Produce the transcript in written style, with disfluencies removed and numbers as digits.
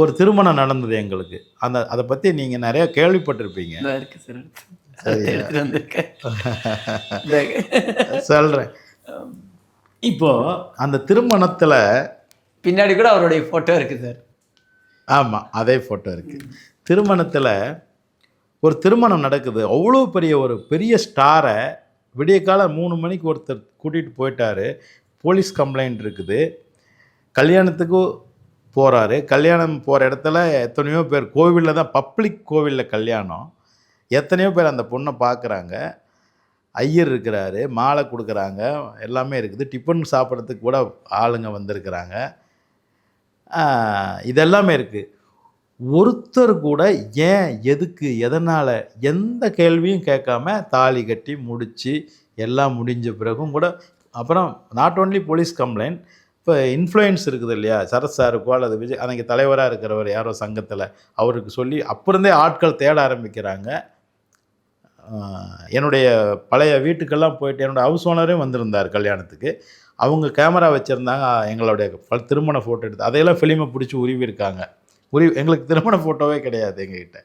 ஒரு திருமணம் நடந்தது எங்களுக்கு. அத பத்தி நீங்க நெறைய கேள்விப்பட்டிருப்பீங்க. இருக்கு சார். சரியா? எடுத்துட்டு வந்திருக்கேன். சொல்றேன். இப்போ அந்த திருமணத்துல பின்னாடி கூட அவருடைய ஃபோட்டோ இருக்கு சார். ஆமா. அதே ஃபோட்டோ இருக்கு. திருமணத்துல ஒரு திருமணம் நடக்குது. அவ்வளோ பெரிய ஒரு பெரிய ஸ்டார விடியற்காலை 3 மணிக்கு ஒருத்தர் கூட்டிட்டு போயிட்டாரு. போலீஸ் கம்ப்ளைண்ட் இருக்குது. கல்யாணத்துக்கு போறாரு. கல்யாணம் போற இடத்துல எத்தனையோ பேர் கோவில்ல தான் பப்ளிக் கோவில்ல கல்யாணம். எத்தனையோ பேர் அந்த பொண்ண பார்க்குறாங்க. ஐயர் இருக்கிறாரு. மாலை குடுக்குறாங்க. எல்லாமே இருக்குது. டிஃபன் சாப்பிட்றதுக்கு கூட ஆளுங்க வந்திருக்கிறாங்க. இதெல்லாமே இருக்கு. ஒருத்தர் கூட ஏன், எதுக்கு, எதனால எந்த கேள்வியும் கேட்காம தாலி கட்டி முடிச்சு, எல்லாம் முடிஞ்ச பிறகும் கூட அப்புறம் நாட் ஒன்லி போலீஸ் கம்ப்ளைண்ட், இப்போ இன்ஃப்ளூயன்ஸ் இருக்குது இல்லையா? சரத் சாருக்கோ அல்லது விஜய் அன்னைக்கு தலைவரா இருக்கிறவர் யாரோ சங்கத்தில, அவருக்கு சொல்லி அப்புறந்தே ஆட்கள் தேட ஆரம்பிக்கிறாங்க. என்னுடைய பழைய வீட்டுக்கெல்லாம் போயிட்டு என்னோட ஹவுஸ் ஓனரே வந்திருந்தார் கல்யாணத்துக்கு. அவங்க கேமரா வச்சுருந்தாங்க. எங்களுடைய திருமண ஃபோட்டோ எடுத்து அதையெல்லாம் ஃபிலிமை பிடிச்சி உருவியிருக்காங்க. எங்களுக்கு திருமண ஃபோட்டோவே கிடையாது எங்ககிட்ட.